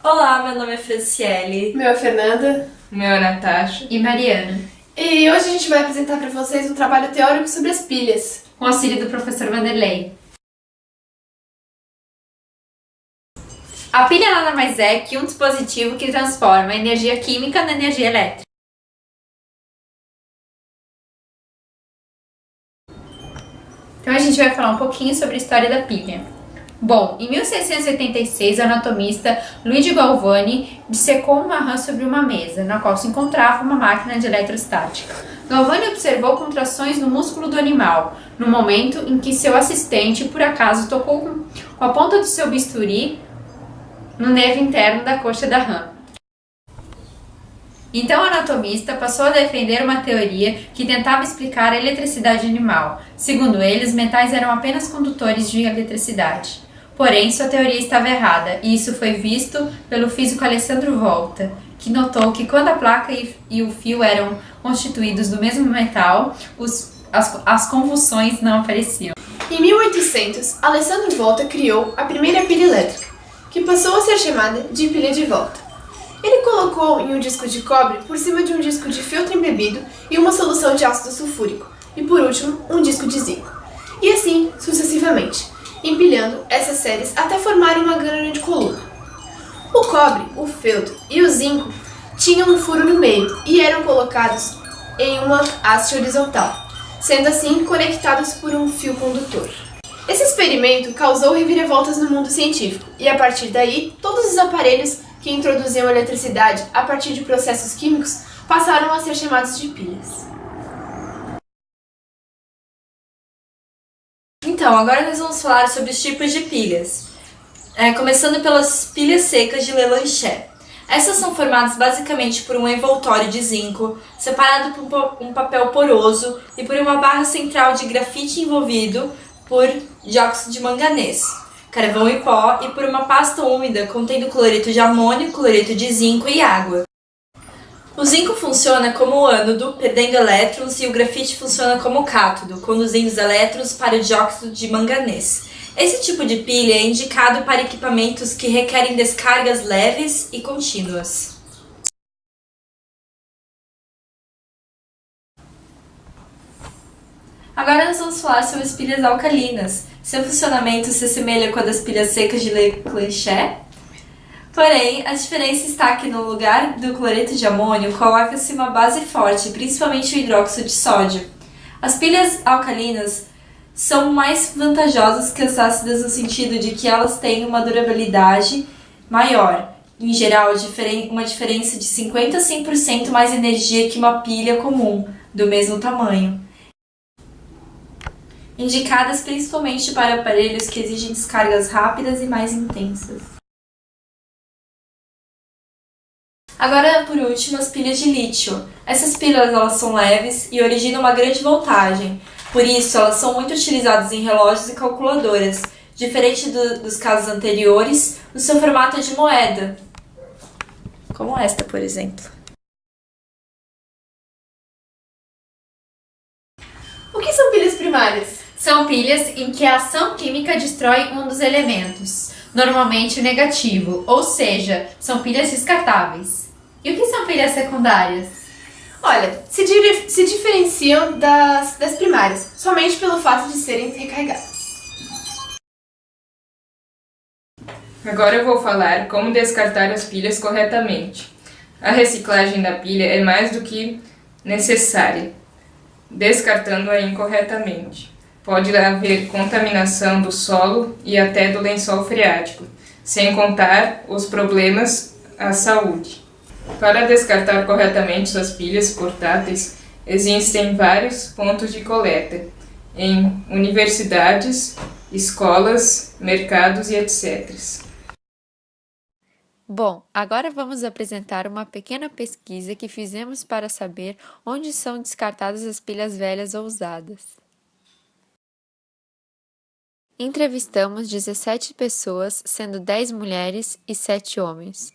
Olá, meu nome é Franciele. Meu é Fernanda. Meu é Natasha. E Mariana, E hoje a gente vai apresentar para vocês um trabalho teórico sobre as pilhas. com auxílio do professor Vanderlei. A pilha nada mais é que um dispositivo que transforma a energia química na energia elétrica. Então a gente vai falar um pouquinho sobre a história da pilha. Bom, em 1686, o anatomista Luigi Galvani dissecou uma rã sobre uma mesa, na qual se encontrava uma máquina de eletrostática. Galvani observou contrações no músculo do animal, no momento em que seu assistente, por acaso, tocou com a ponta do seu bisturi no nervo interno da coxa da rã. Então o anatomista passou a defender uma teoria que tentava explicar a eletricidade animal. Segundo ele, os metais eram apenas condutores de eletricidade. Porém, sua teoria estava errada, e isso foi visto pelo físico Alessandro Volta, que notou que quando a placa e o fio eram constituídos do mesmo metal, as convulsões não apareciam. Em 1800, Alessandro Volta criou a primeira pilha elétrica, que passou a ser chamada de pilha de Volta. Ele colocou em um disco de cobre por cima de um disco de feltro embebido e uma solução de ácido sulfúrico, e por último, um disco de zinco. E assim, sucessivamente, empilhando essas séries até formarem uma grande coluna. O cobre, o feltro e o zinco tinham um furo no meio e eram colocados em uma haste horizontal, sendo assim conectados por um fio condutor. Esse experimento causou reviravoltas no mundo científico, e a partir daí, todos os aparelhos que introduziam eletricidade a partir de processos químicos passaram a ser chamados de pilhas. Então, agora nós vamos falar sobre os tipos de pilhas. Começando pelas pilhas secas de Lelanché. Essas são formadas basicamente por um envoltório de zinco, separado por um papel poroso e por uma barra central de grafite envolvido por dióxido de manganês, carvão em pó e por uma pasta úmida contendo cloreto de amônio, cloreto de zinco e água. O zinco funciona como ânodo, perdendo elétrons, e o grafite funciona como cátodo, conduzindo os elétrons para o dióxido de manganês. Esse tipo de pilha é indicado para equipamentos que requerem descargas leves e contínuas. Agora nós vamos falar sobre as pilhas alcalinas. Seu funcionamento se assemelha com a das pilhas secas de Leclanché, porém, a diferença está que no lugar do cloreto de amônio coloca-se uma base forte, principalmente o hidróxido de sódio. As pilhas alcalinas são mais vantajosas que as ácidas no sentido de que elas têm uma durabilidade maior. Em geral, uma diferença de 50 a 100% mais energia que uma pilha comum, do mesmo tamanho. Indicadas principalmente para aparelhos que exigem descargas rápidas e mais intensas. Agora, por último, as pilhas de lítio. Essas pilhas elas são leves e originam uma grande voltagem. Por isso, elas são muito utilizadas em relógios e calculadoras, diferente dos casos anteriores, no seu formato de moeda, como esta, por exemplo. O que são pilhas primárias? São pilhas em que a ação química destrói um dos elementos, normalmente o negativo, ou seja, são pilhas descartáveis. E o que são pilhas secundárias? Olha, se diferenciam das primárias, somente pelo fato de serem recarregadas. Agora eu vou falar como descartar as pilhas corretamente. A reciclagem da pilha é mais do que necessária, descartando-a incorretamente. Pode haver contaminação do solo e até do lençol freático, sem contar os problemas à saúde. Para descartar corretamente suas pilhas portáteis, existem vários pontos de coleta, em universidades, escolas, mercados e etc. Bom, agora vamos apresentar uma pequena pesquisa que fizemos para saber onde são descartadas as pilhas velhas ou usadas. Entrevistamos 17 pessoas, sendo 10 mulheres e 7 homens.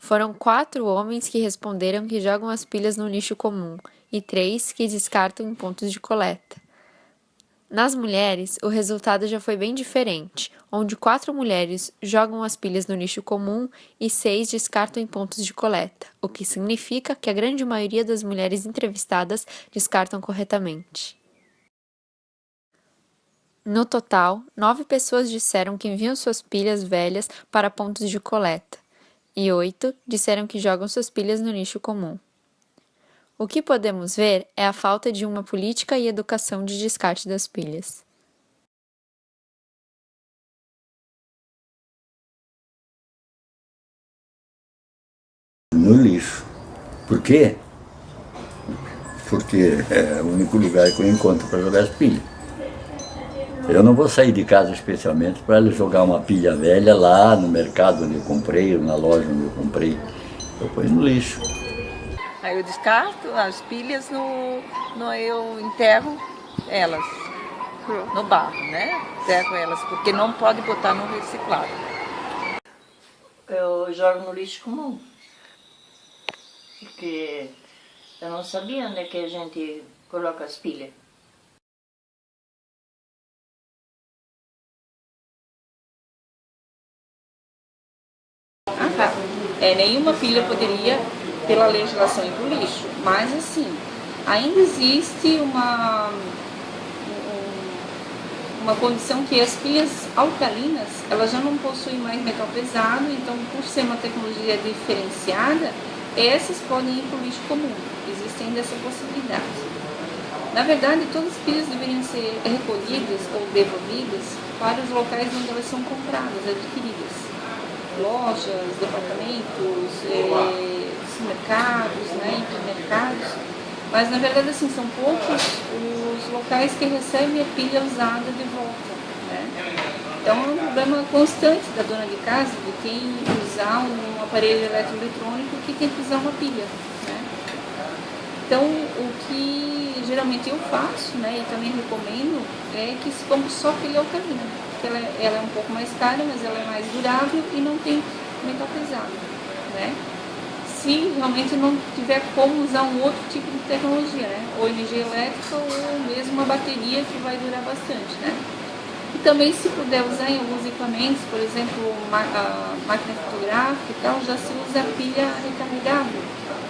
Foram 4 homens que responderam que jogam as pilhas no lixo comum e 3 que descartam em pontos de coleta. Nas mulheres, o resultado já foi bem diferente, onde 4 mulheres jogam as pilhas no lixo comum e 6 descartam em pontos de coleta, o que significa que a grande maioria das mulheres entrevistadas descartam corretamente. No total, 9 pessoas disseram que enviam suas pilhas velhas para pontos de coleta, e 8 disseram que jogam suas pilhas no lixo comum. O que podemos ver é a falta de uma política e educação de descarte das pilhas. No lixo. Por quê? Porque é o único lugar que eu encontro para jogar as pilhas. Eu não vou sair de casa especialmente para jogar uma pilha velha lá no mercado onde eu comprei, ou na loja onde eu comprei. Eu ponho no lixo. Aí eu descarto as pilhas, eu enterro elas no barro, né? Enterro elas, porque não pode botar no reciclado. Eu jogo no lixo comum, porque eu não sabia onde é que a gente coloca as pilhas. Nenhuma pilha poderia, pela legislação, ir para o lixo, mas assim, ainda existe uma condição que as pilhas alcalinas, elas já não possuem mais metal pesado, então por ser uma tecnologia diferenciada, essas podem ir para o lixo comum, existe ainda essa possibilidade. Na verdade, todas as pilhas deveriam ser recolhidas ou devolvidas para os locais onde elas são compradas, adquiridas. Lojas, departamentos, mercados, hipermercados, mas na verdade assim, são poucos os locais que recebem a pilha usada de volta, né? Então é um problema constante da dona de casa, de quem usar um aparelho eletroeletrônico que tem que usar uma pilha, né? Então o que geralmente eu faço, e também recomendo, é que se compre só pilha alcalina. Ela é um pouco mais cara, mas ela é mais durável e não tem metal pesado, né? Se realmente não tiver como usar um outro tipo de tecnologia, né? Ou energia elétrica ou mesmo uma bateria que vai durar bastante, né? E também se puder usar em alguns equipamentos, por exemplo, a máquina fotográfica e tal, já se usa a pilha recarregável,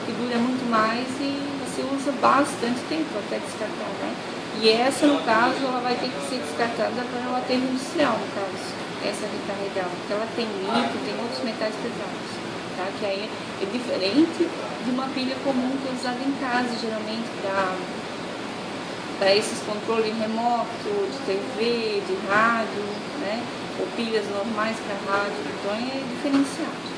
que dura muito mais e você usa bastante tempo até descartar, né? E essa, no caso, ela vai ter que ser descartada para o aterro industrial, no caso, essa recarregável, porque ela tem lítio, tem outros metais pesados, tá? Que aí é diferente de uma pilha comum que é usada em casa, geralmente para esses controles remotos, de TV, de rádio, né? Ou pilhas normais para rádio, então é diferenciado.